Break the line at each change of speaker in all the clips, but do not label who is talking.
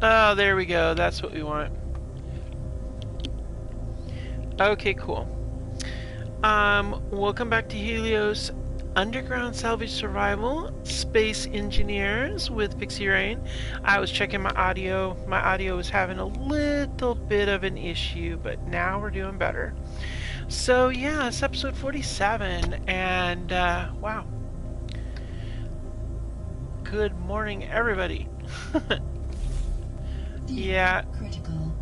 Oh, there we go. That's what we want. Okay, cool. Welcome back to Helios Underground Salvage Survival Space Engineers with Pixie Rain. I was checking my audio. My audio was having a little bit of an issue, but now we're doing better. So yeah, it's episode 47, and wow. Good morning, everybody. Yeah.
Critical.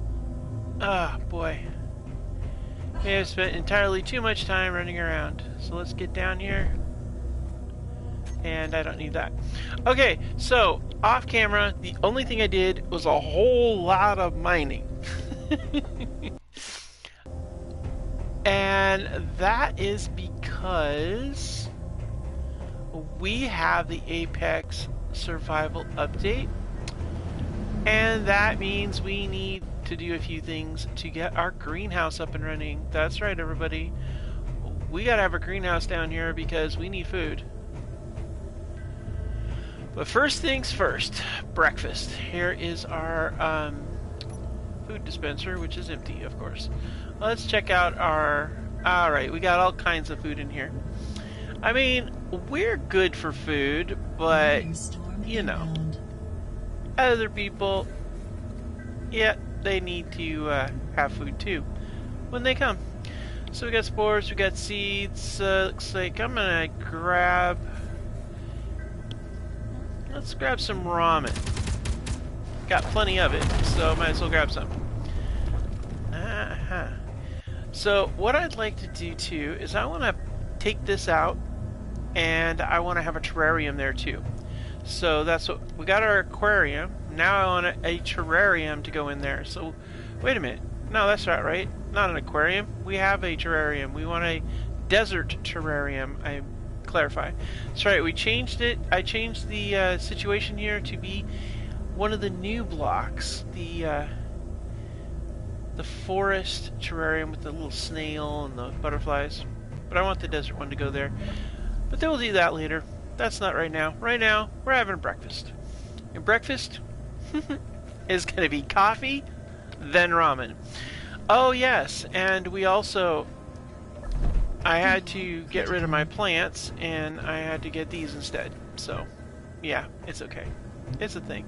Oh boy. We have spent entirely too much time running around. So let's get down here. And I don't need that. Okay, so off camera, the only thing I did was a whole lot of mining. And that is because we have the Apex Survival Update. And that means we need to do a few things to get our greenhouse up and running. That's right, everybody. We gotta have a greenhouse down here because we need food. But first things first, breakfast. Here is our food dispenser, which is empty, of course. Let's check out our... Alright, we got all kinds of food in here. I mean, we're good for food, but, you know, other people, yeah, they need to have food too when they come. So we got spores, we got seeds. Looks like I'm gonna grab. Let's grab some ramen. Got plenty of it, so might as well grab some. So what I'd like to do too is I want to take this out, and I want to have a terrarium there too. So that's what we got, our aquarium. Now I want a terrarium to go in there. So wait a minute. No, that's not right. Not an aquarium. We have a terrarium. We want a desert terrarium. I clarify. That's right. We changed it. I changed the situation here to be one of the new blocks. The forest terrarium with the little snail and the butterflies. But I want the desert one to go there. But then we'll do that later. That's not right now. Right now, we're having breakfast. And breakfast is going to be coffee, then ramen. Oh yes, and we also... I had to get rid of my plants, and I had to get these instead. So, yeah, it's okay. It's a thing.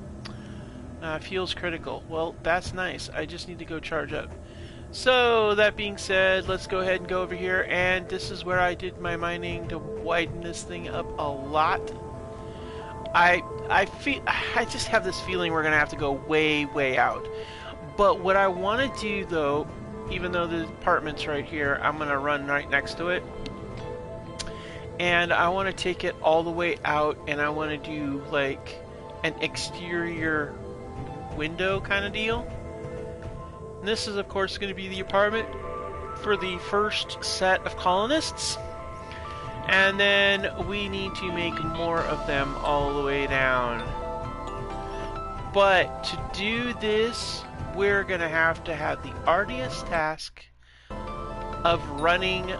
Fuel's critical. Well, that's nice. I just need to go charge up. So, that being said, let's go ahead and go over here, and this is where I did my mining to widen this thing up a lot. I just have this feeling we're going to have to go way out. But what I want to do, though, even though the apartment's right here, I'm going to run right next to it. And I want to take it all the way out, and I want to do, like, an exterior window kind of deal. And this is, of course, going to be the apartment for the first set of colonists. And then we need to make more of them all the way down. But to do this, we're going to have the arduous task of running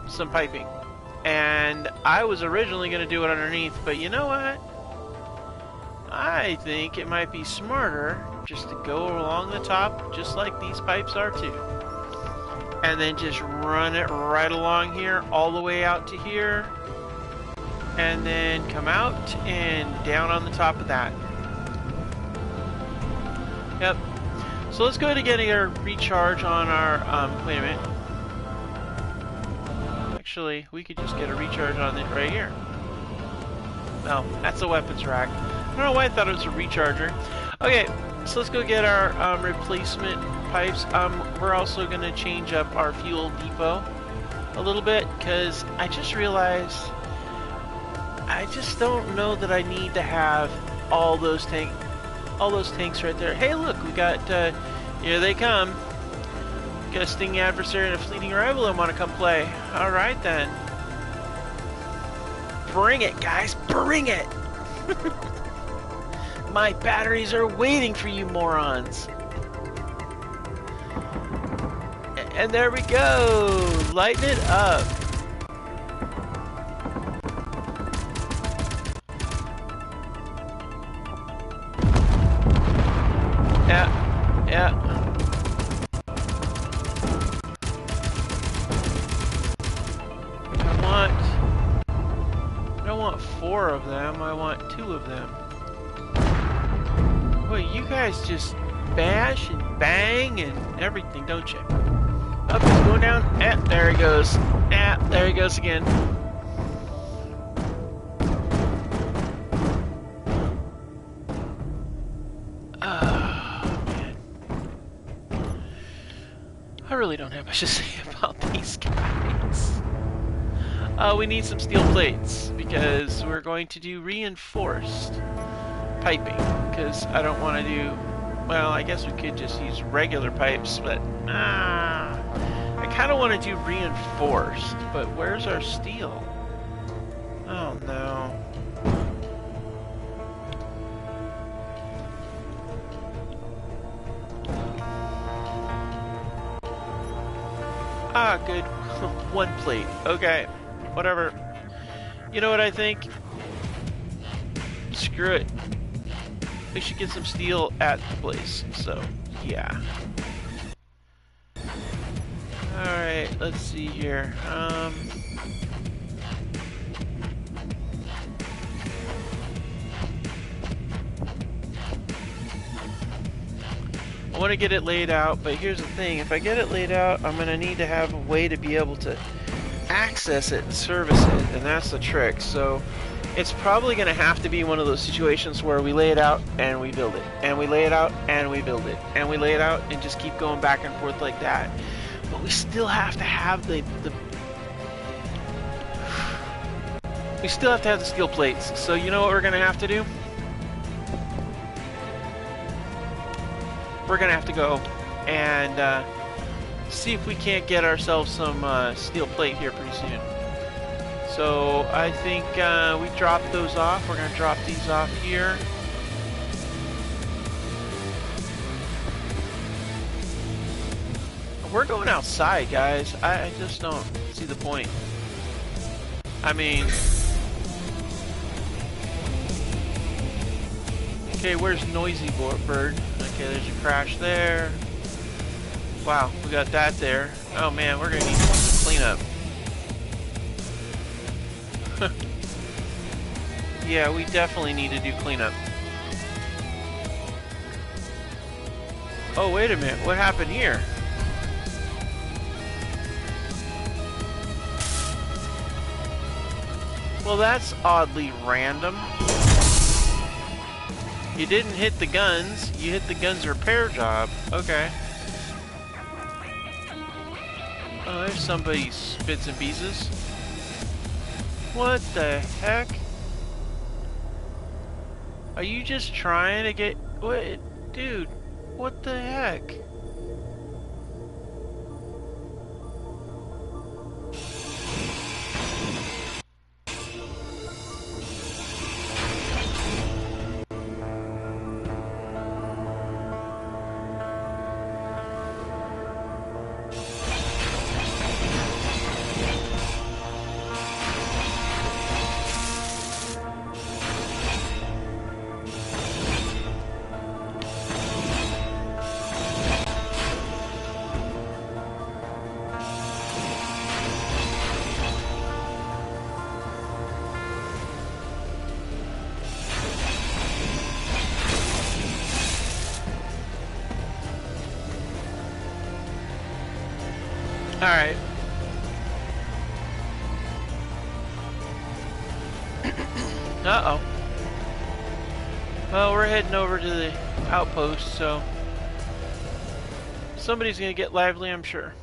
some piping. And I was originally going to do it underneath, but you know what? I think it might be smarter just to go along the top, just like these pipes are too. And then just run it right along here, all the way out to here. And then come out and down on the top of that. Yep. So let's go ahead and get a recharge on our, wait a minute. Actually, we could just get a recharge on it right here. No, that's a weapons rack. I don't know why I thought it was a recharger. Okay, so let's go get our replacement pipes. We're also going to change up our fuel depot a little bit, because I just realized I just don't know that I need to have all those tanks right there. Hey, look, we got here they come. Got a stinging adversary and a fleeting rival and want to come play. All right then, bring it, guys, bring it. My batteries are waiting for you morons. And there we go. Lighten it up. two of them. Boy, you guys just bash and bang and everything, don't you? Up, he's going down. Ah, there he goes. Ah, there he goes again. Oh, man. I really don't have much to say about these guys. We need some steel plates because we're going to do reinforced piping because I don't want to do, well, I guess we could just use regular pipes, but I kind of want to do reinforced, but where's our steel? Oh no. Ah, good. One plate. Okay. Whatever. You know what I think? Screw it. We should get some steel at the place. So, yeah. Alright, let's see here. I want to get it laid out, but here's the thing. If I get it laid out, I'm going to need to have a way to be able to access it and service it, and that's the trick. So it's probably going to have to be one of those situations where we lay it out and we build it, and we lay it out and we build it, and we lay it out and just keep going back and forth like that. But we still have to have the steel plates. So you know what we're going to have to do? We're going to have to go and see if we can't get ourselves some steel plate here pretty soon. So I think we drop those off. We're going to drop these off here. We're going outside, guys. I just don't see the point. I mean... Okay, where's Noisy Bird? Okay, there's a crash there. Wow, we got that there. Oh man, we're gonna need some cleanup. Yeah, we definitely need to do cleanup. Oh, wait a minute. What happened here? Well, that's oddly random. You didn't hit the guns. You hit the guns repair job. Okay. Oh, there's somebody's bits and pieces. What the heck? Are you just trying to get... What? Dude, what the heck? Alright. Uh-oh. Well, we're heading over to the outpost, so... somebody's gonna get lively, I'm sure.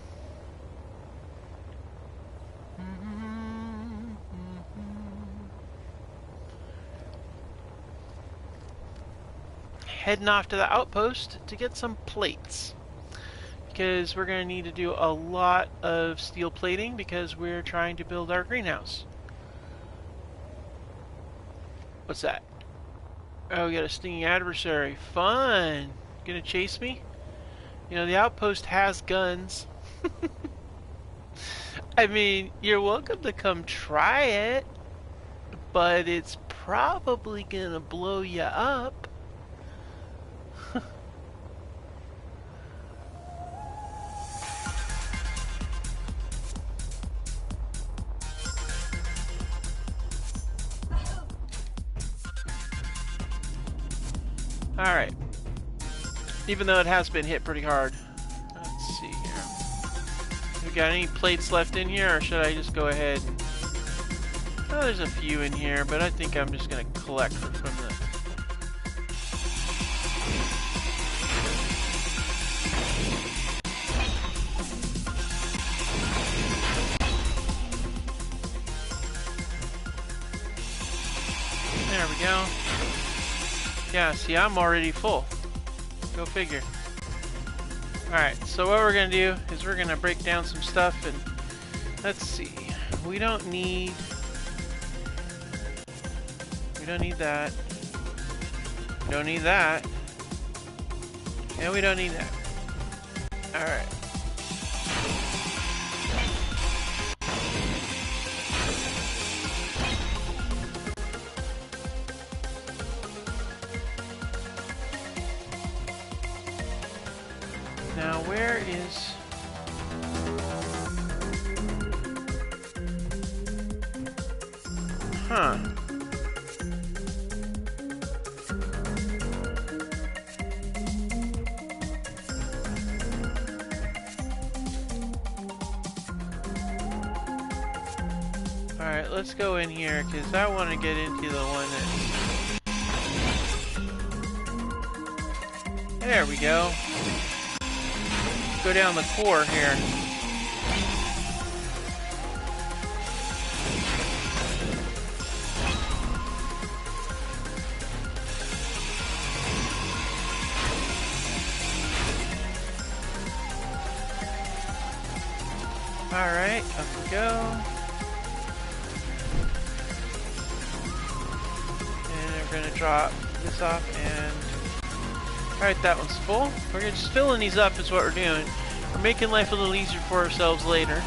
Heading off to the outpost to get some plates. Because we're going to need to do a lot of steel plating because we're trying to build our greenhouse. What's that? Oh, we got a stinging adversary. Fun! Gonna chase me? You know, the outpost has guns. I mean, you're welcome to come try it, but it's probably gonna blow you up. Alright. Even though it has been hit pretty hard. Let's see here. We got any plates left in here, or should I just go ahead and... Oh, there's a few in here, but I think I'm just going to collect them from the... There we go. Yeah, see, I'm already full. Go figure. Alright, so what we're going to do is we're going to break down some stuff, and let's see. We don't need that. We don't need that. And we don't need that. Alright. Now where is... Huh. Alright, let's go in here, because I want to get into the one that... There we go. Go down the core here. Alright, up we go. And we're going to drop this off and... Alright, that one's full. We're just filling these up is what we're doing. We're making life a little easier for ourselves later.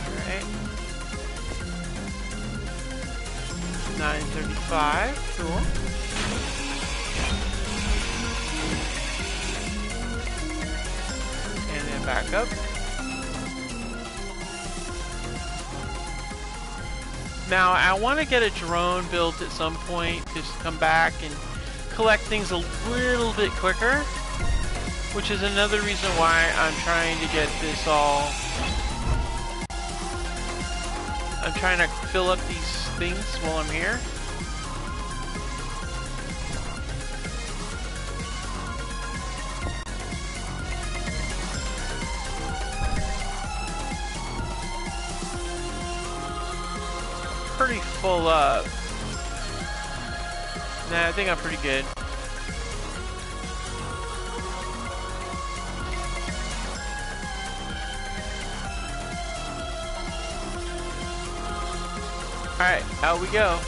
Alright. 935, cool. Back up. Now I want to get a drone built at some point to come back and collect things a little bit quicker, which is another reason why I'm trying to get this all... I'm trying to fill up these things while I'm here. Pretty full up. Nah, I think I'm pretty good. Alright, out we go.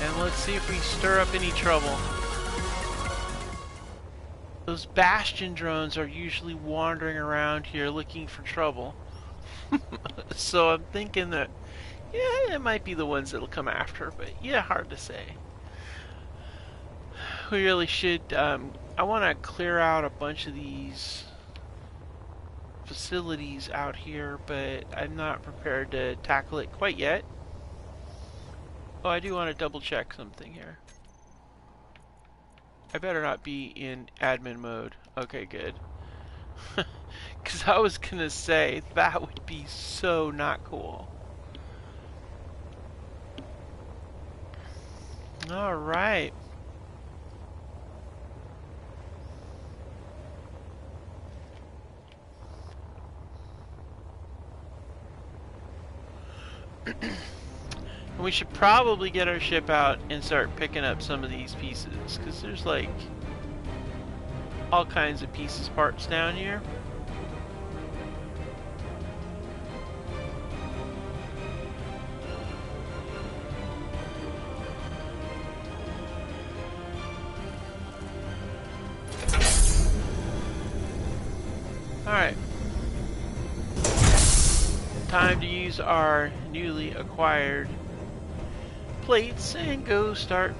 And let's see if we stir up any trouble. Those Bastion drones are usually wandering around here looking for trouble. So I'm thinking that, yeah, it might be the ones that'll come after, but yeah, hard to say. We really should, I want to clear out a bunch of these facilities out here, but I'm not prepared to tackle it quite yet. Oh, I do want to double check something here. I better not be in admin mode. Okay, good. Because I was going to say, that would be so not cool. Alright. We should probably get our ship out and start picking up some of these pieces, because there's like all kinds of pieces, parts down here. Alright. Time to use our newly acquired plates and go start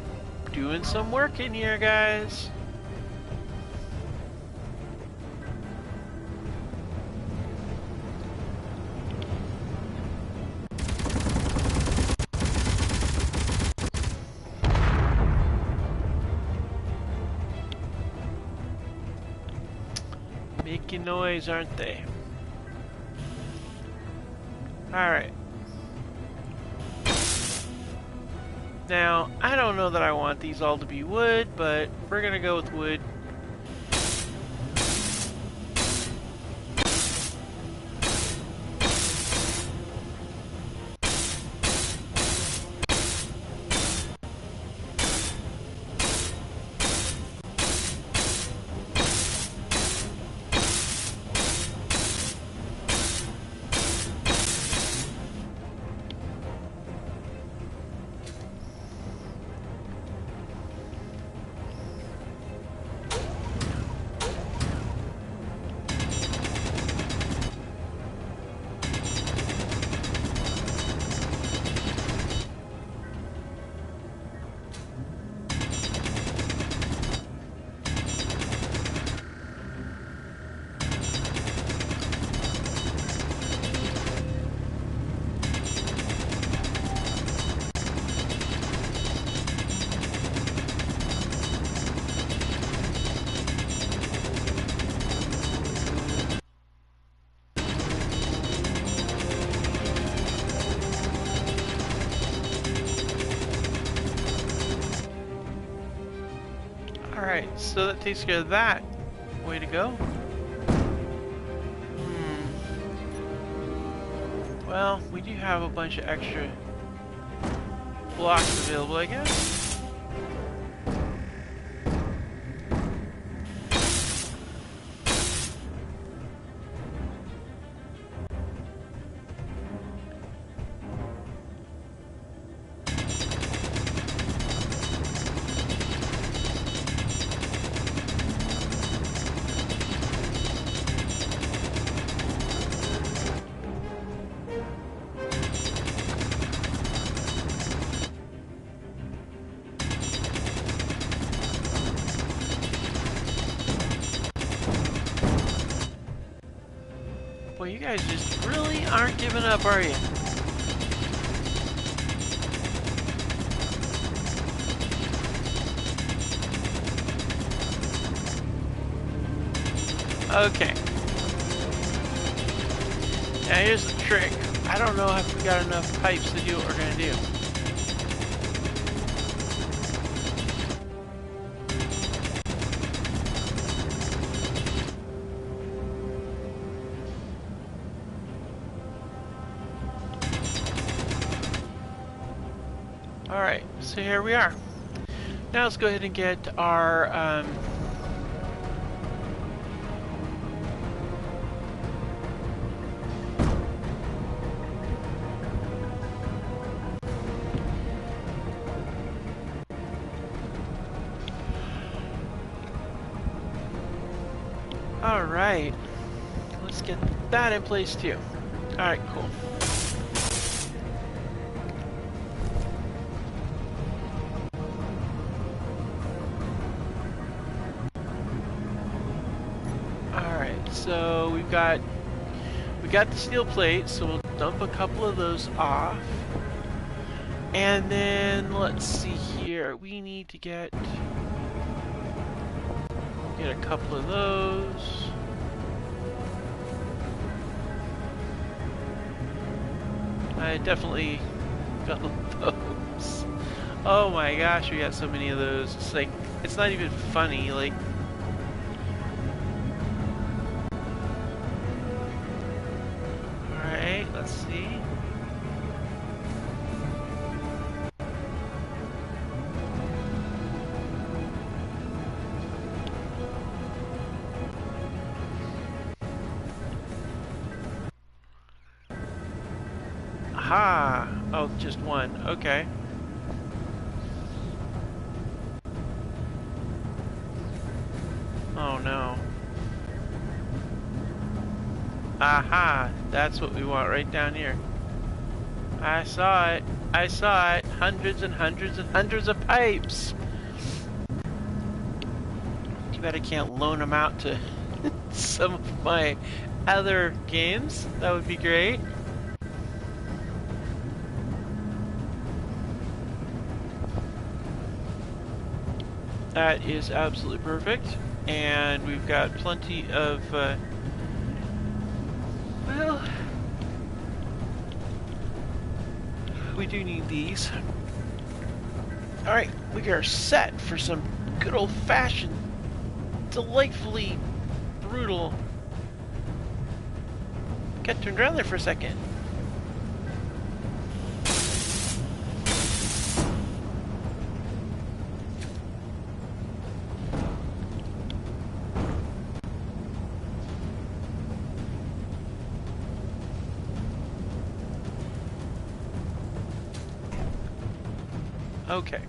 doing some work in here, guys. Making noise, aren't they? Alright. Now, I don't know that I want these all to be wood, but we're gonna go with wood. Alright, so that takes care of that. Way to go. Well, we do have a bunch of extra blocks available, I guess. Boy, you guys just really aren't giving up, are you? Okay. Now here's the trick. I don't know if we got enough pipes to do what we're gonna do. Alright, so here we are. Now let's go ahead and get our Alright, let's get that in place too. Alright, cool. Alright, so we got the steel plates, so we'll dump a couple of those off. And then let's see here, we need to get a couple of those. I definitely got those. Oh my gosh, we got so many of those. It's like, it's not even funny, like. Alright, let's see. Aha! Oh, just one. Okay. Oh no. Aha! That's what we want right down here. I saw it. I saw it. Hundreds and hundreds and hundreds of pipes. Too bad I can't loan them out to some of my other games. That would be great. That is absolutely perfect. And we've got plenty of, well, we do need these. Alright, we are set for some good old-fashioned, delightfully brutal. Got turned around there for a second. Okay.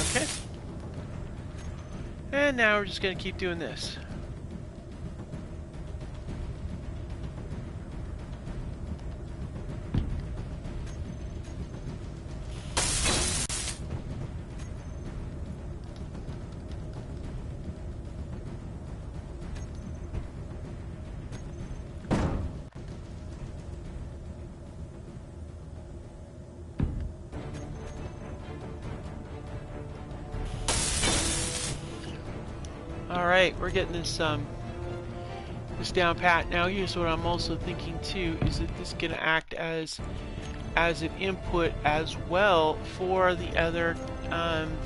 Okay. And now we're just going to keep doing this. Alright, we're getting this this down pat. Now here's what I'm also thinking too, is that this can act as an input as well for the other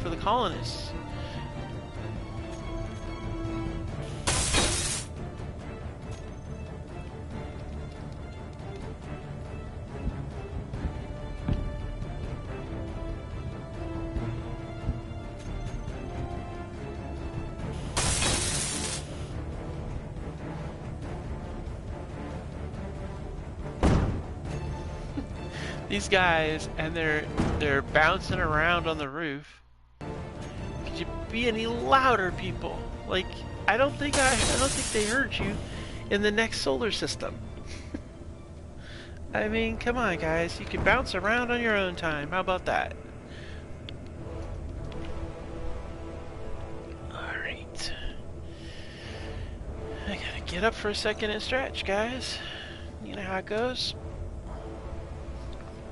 for the colonists. These guys, and they're bouncing around on the roof. Could you be any louder, people? Like, I don't think they heard you in the next solar system. I mean, come on, guys. You can bounce around on your own time. How about that? Alright. I gotta get up for a second and stretch, guys. You know how it goes.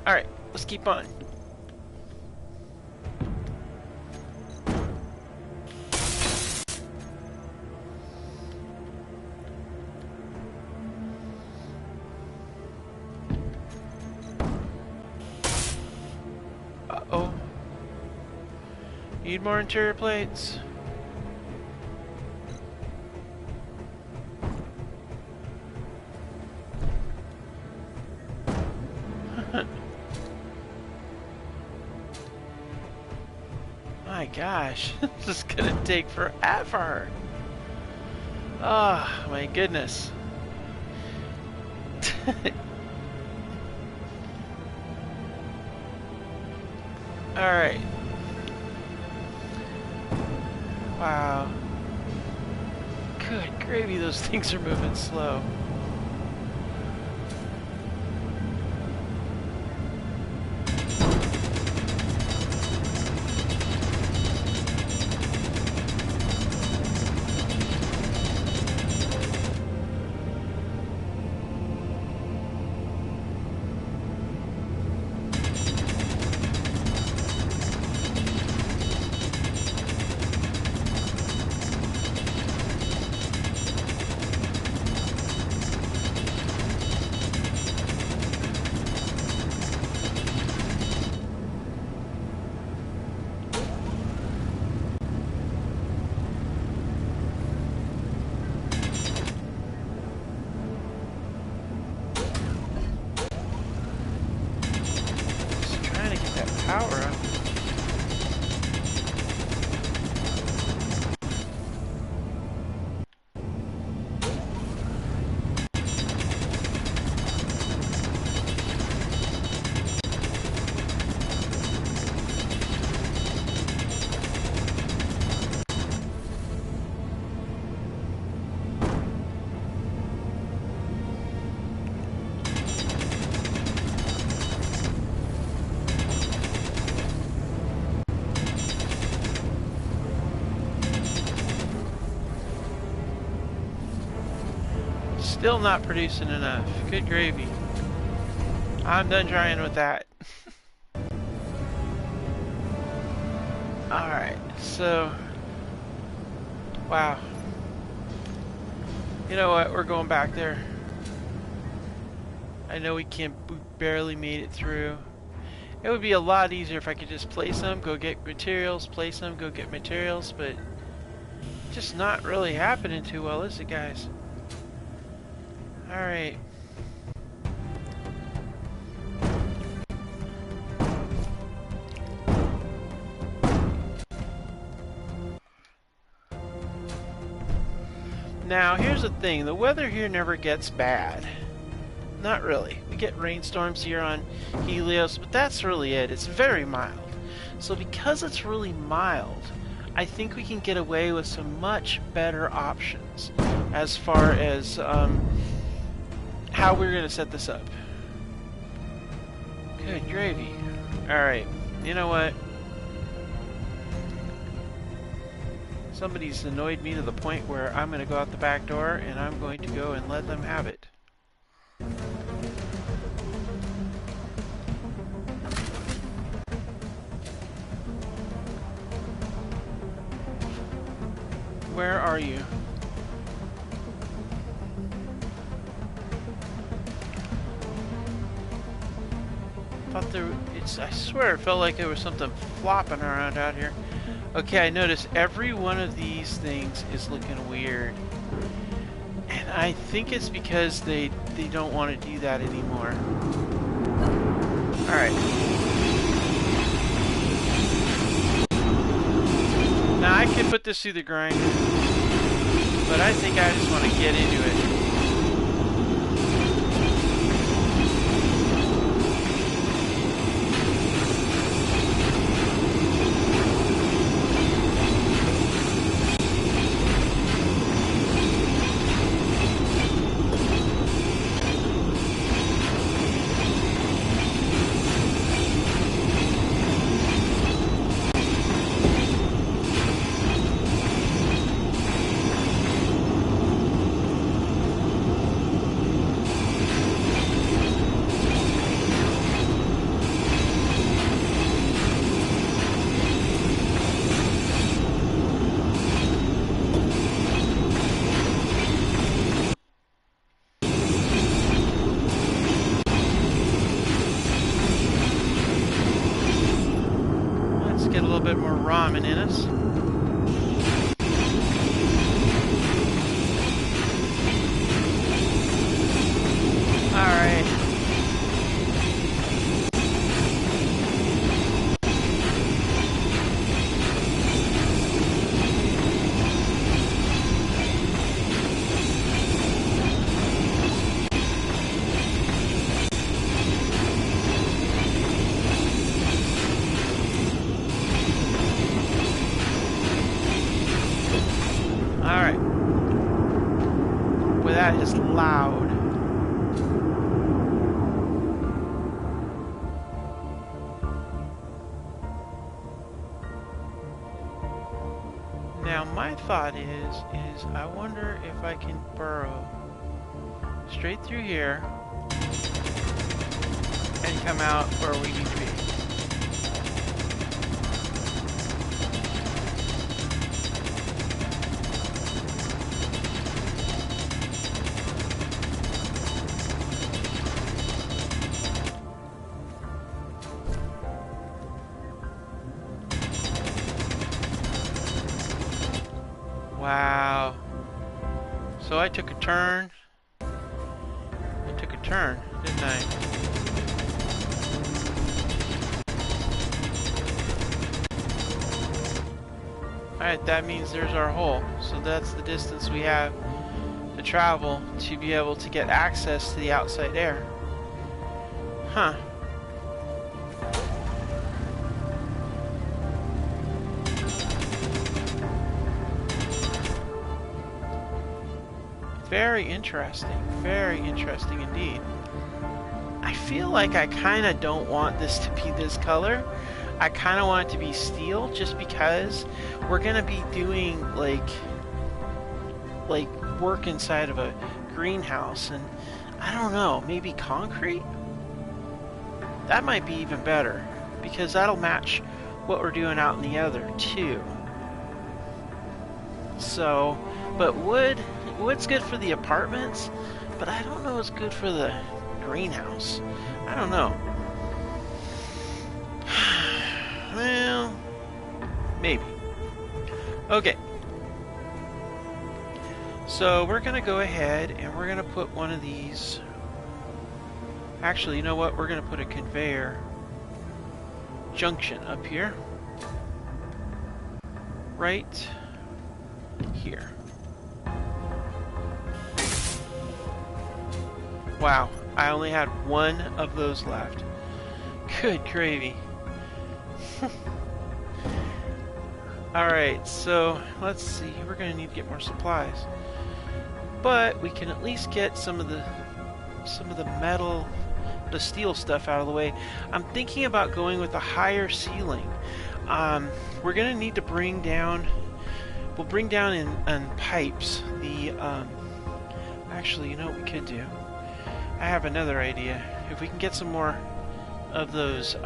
Alright, let's keep on. Uh-oh. Need more interior plates. My gosh, this is gonna take forever. Oh my goodness. Alright. Wow. Good gravy, those things are moving slow. Still not producing enough. Good gravy. I'm done trying with that. Alright, so... Wow. You know what? We're going back there. I know we barely made it through. It would be a lot easier if I could just place them, go get materials, place them, go get materials, but... just not really happening too well, is it, guys? Alright. Now, here's the thing. The weather here never gets bad. Not really. We get rainstorms here on Helios, but that's really it. It's very mild. So because it's really mild, I think we can get away with some much better options as far as how we're going to set this up. Good gravy. Alright, you know what? Somebody's annoyed me to the point where I'm going to go out the back door and I'm going to go and let them have it. Where are you? I swear it felt like there was something flopping around out here. Okay, I noticed every one of these things is looking weird. And I think it's because they don't want to do that anymore. Alright. Now I could put this through the grinder, but I think I just want to get into it. Get a little bit more ramen in us. Alright. That is loud. Now my thought is I wonder if I can burrow straight through here and come out where we need to be. Wow. So I took a turn. Didn't I? Alright, that means there's our hole. So that's the distance we have to travel to be able to get access to the outside air. Huh. Very interesting indeed. I feel like I kind of don't want this to be this color. I kind of want it to be steel just because we're going to be doing like work inside of a greenhouse, and I don't know, maybe concrete? That might be even better, because that'll match what we're doing out in the other too. So, but wood's good for the apartments, but I don't know it's good for the greenhouse. I don't know. Well, maybe. Okay. So we're going to go ahead and we're going to put one of these. Actually, you know what? We're going to put a conveyor junction up here. Right here. Wow, I only had one of those left. Good gravy. Alright, so let's see. We're going to need to get more supplies. But we can at least get some of the metal, the steel stuff out of the way. I'm thinking about going with a higher ceiling. We're going to need to bring down, we'll bring down in pipes the, actually, you know what we could do? I have another idea. If we can get some more of those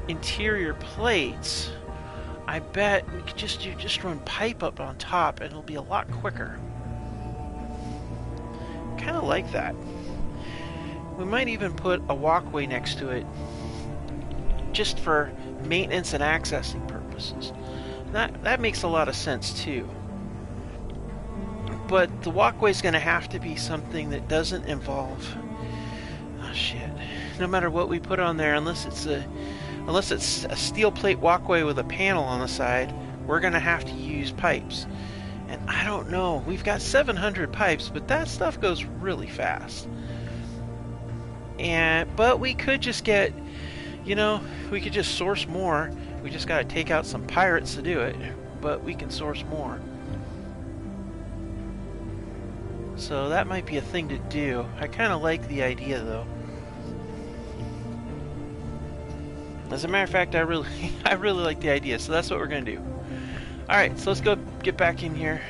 interior plates, I bet we could just run pipe up on top and it'll be a lot quicker. Kind of like that. We might even put a walkway next to it just for maintenance and accessing purposes. That makes a lot of sense too. But the walkway is going to have to be something that doesn't involve, oh shit, no matter what we put on there, unless it's a steel plate walkway with a panel on the side, we're going to have to use pipes. And I don't know, we've got 700 pipes, but that stuff goes really fast. But we could just get, you know, we could just source more. We just got to take out some pirates to do it, but we can source more. So that might be a thing to do. I kind of like the idea though. As a matter of fact, I really like the idea, so that's what we're gonna do. Alright, so let's go get back in here.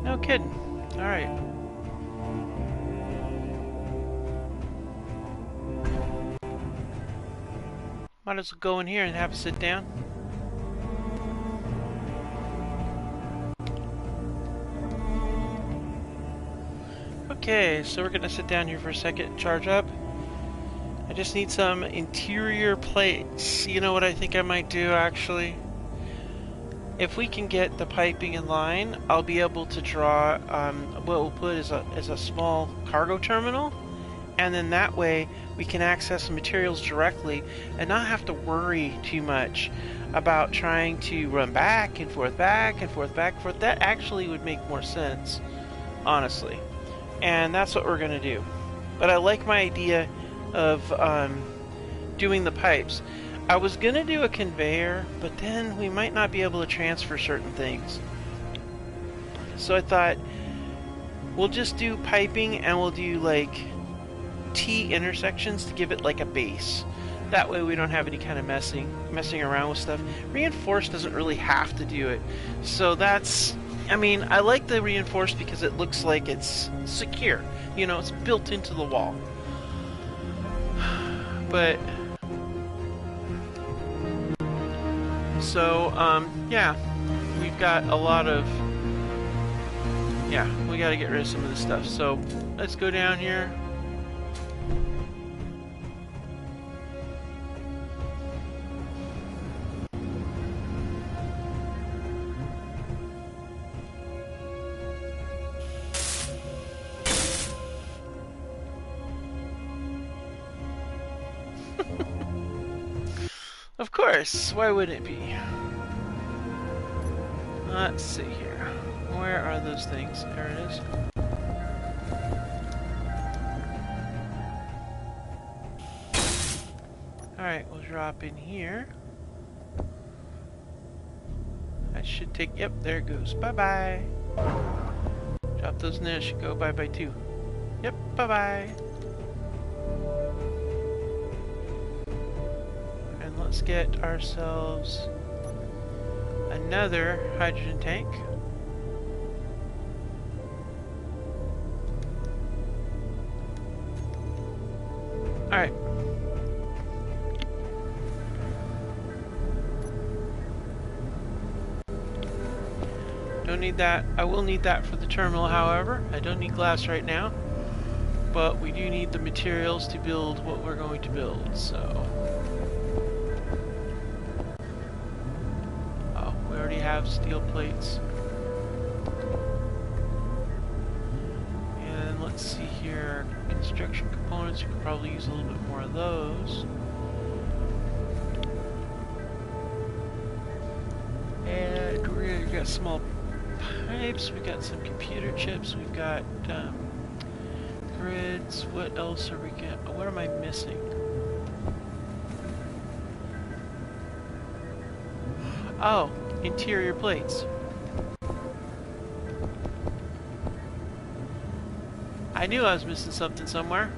No kidding. Alright. Might as well go in here and have a sit down. Okay, so we're gonna sit down here for a second, charge up. I just need some interior plates. You know what I think I might do actually? If we can get the piping in line, I'll be able to draw what we'll put as a small cargo terminal, and then that way we can access the materials directly and not have to worry too much about trying to run back and forth, back and forth, back and forth. That actually would make more sense, honestly. And that's what we're going to do. But I like my idea of doing the pipes. I was going to do a conveyor, but then we might not be able to transfer certain things. So I thought, we'll just do piping and we'll do like T intersections to give it like a base. That way we don't have any kind of messing around with stuff. Reinforced doesn't really have to do it. So that's, I mean, I like the reinforced because it looks like it's secure. You know, it's built into the wall. But so, yeah, we've got a lot of, yeah, we got to get rid of some of this stuff. So let's go down here. Of course, why wouldn't it be? Let's see here. Where are those things? There it is. Alright, we'll drop in here. That should take, yep, there it goes. Bye-bye. Drop those in there, should go bye-bye too. Yep, bye-bye. And let's get ourselves another hydrogen tank. Alright. Don't need that. I will need that for the terminal, however. I don't need glass right now. But we do need the materials to build what we're going to build, so... Oh, we already have steel plates. And let's see here. Construction components, we could probably use a little bit more of those. And we've got small pipes, we got some computer chips, we've got grids. What else are we getting? What am I missing? Oh, interior plates. I knew I was missing something somewhere.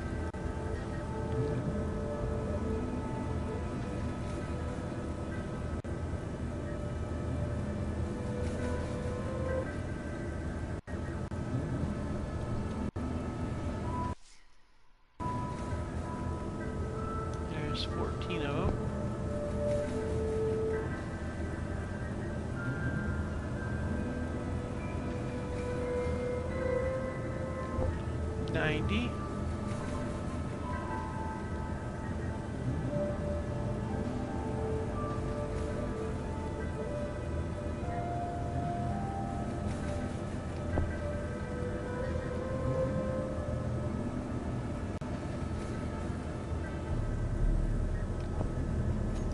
There's 14 of them. $90.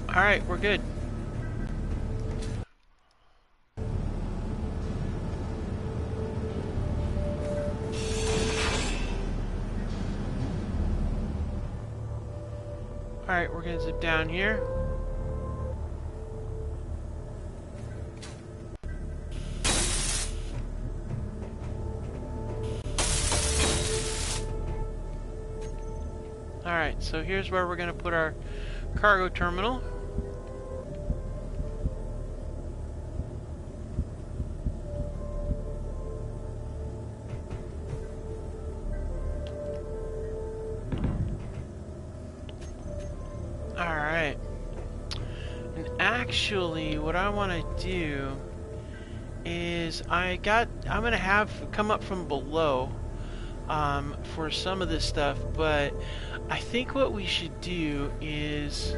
Alright, we're good. Alright, we're gonna zip down here. Alright, so here's where we're gonna put our cargo terminal. Alright. And actually, what I want to do is I'm going to have come up from below for some of this stuff, but I think what we should do is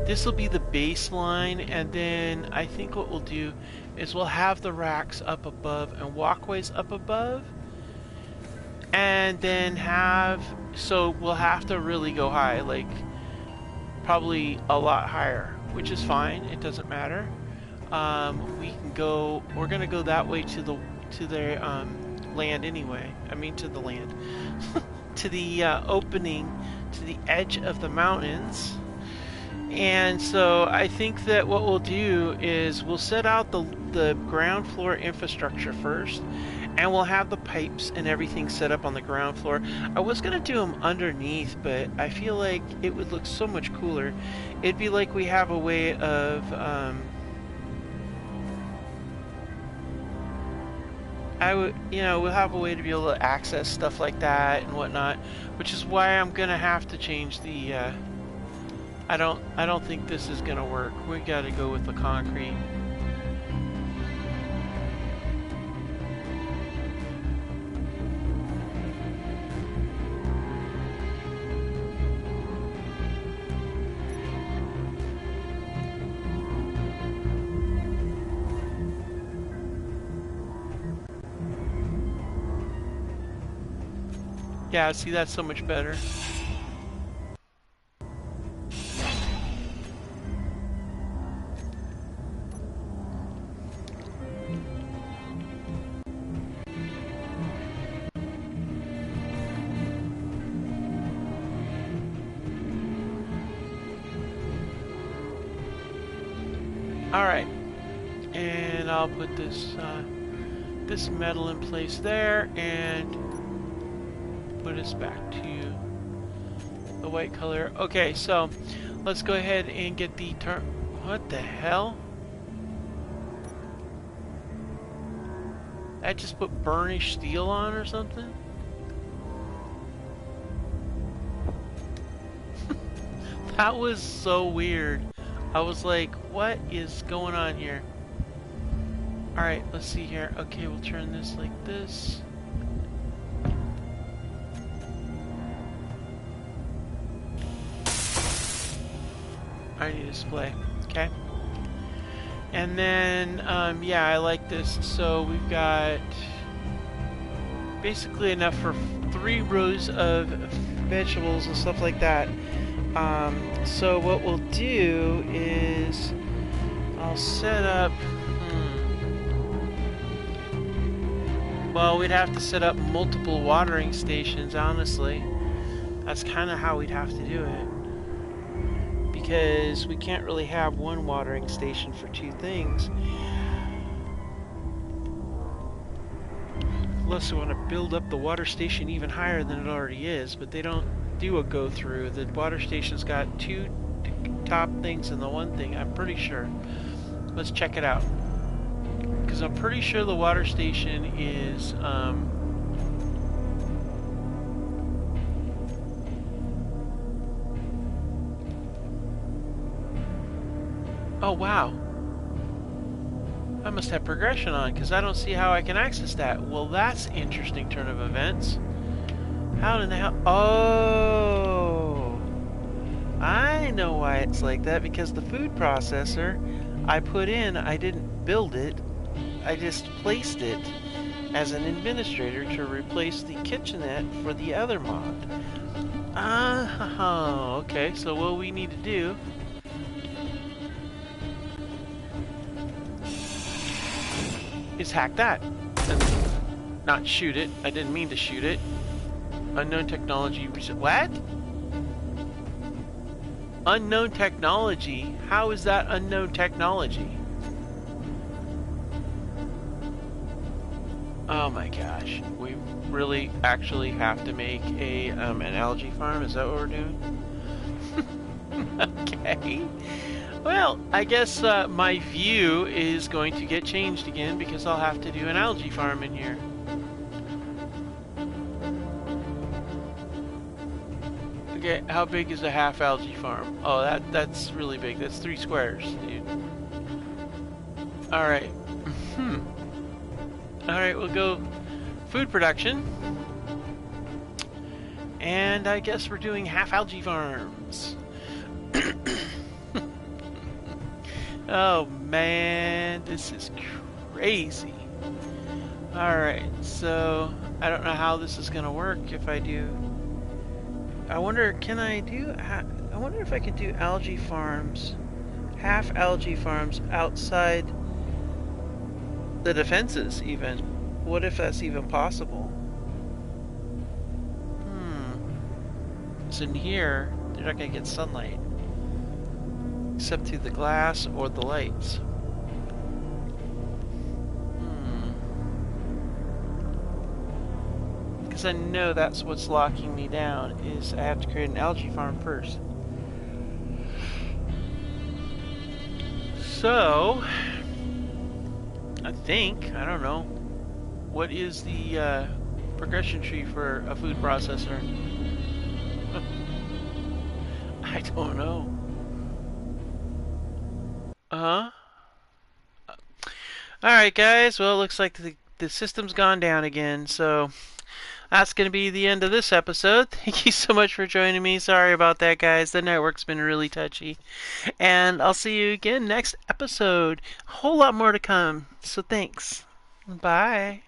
this will be the baseline, and then I think what we'll do is we'll have the racks up above and walkways up above, and then so we'll have to really go high, like probably a lot higher, which is fine, it doesn't matter. We're gonna go that way to the land anyway. I mean to the land. To the opening, to the edge of the mountains. And so I think that what we'll do is we'll set out the ground floor infrastructure first, and we'll have the pipes and everything set up on the ground floor. I was going to do them underneath, but I feel like it would look so much cooler. It'd be like we have a way of... we'll have a way to be able to access stuff like that and whatnot, which is why I'm going to have to change the... I don't think this is going to work. We got to go with the concrete. Yeah, see, that's so much better. Alright. And I'll put this this metal in place there and put us back to the white color. Okay, so let's go ahead and get the turn. What the hell? I just put burnished steel on or something? That was so weird. I was like, what is going on here? Alright, let's see here. Okay, we'll turn this like this. Already display. Okay. And then, yeah, I like this. So we've got basically enough for 3 rows of vegetables and stuff like that. So what we'll do is I'll set up. Well, we'd have to set up multiple watering stations, honestly. That's kind of how we'd have to do it. Because we can't really have one watering station for 2 things. Unless we want to build up the water station even higher than it already is, but they don't do a go-through. The water station's got 2 top things and the 1 thing, I'm pretty sure. Let's check it out. Because I'm pretty sure the water station is, oh wow. I must have progression on, because I don't see how I can access that. Well, that's an interesting turn of events. How in the hell? Oh! I know why it's like that, because the food processor I put in, I didn't build it. I just placed it as an administrator to replace the kitchenette for the other mod. Okay, so what we need to do is hack that. And not shoot it. I didn't mean to shoot it. Unknown technology. What? Unknown technology? How is that unknown technology? Oh my gosh, we really actually have to make a an algae farm? Is that what we're doing? Okay. Well, I guess my view is going to get changed again because I'll have to do an algae farm in here. Okay, how big is a half algae farm? Oh, that's really big. That's 3 squares, dude. Alright. Alright, we'll go food production. And I guess we're doing half algae farms. Oh man, this is crazy. Alright, so I don't know how this is gonna work if I do. I wonder, I wonder if I can do algae farms, half algae farms outside the defenses even. What if that's even possible? So in here, they're not gonna get sunlight. Except through the glass or the lights. Because I know that's what's locking me down, is I have to create an algae farm first. So, I think, I don't know, what is the progression tree for a food processor? I don't know. Alright guys, well it looks like the system's gone down again, so that's going to be the end of this episode. Thank you so much for joining me. Sorry about that guys, the network's been really touchy. And I'll see you again next episode. A whole lot more to come, so thanks. Bye.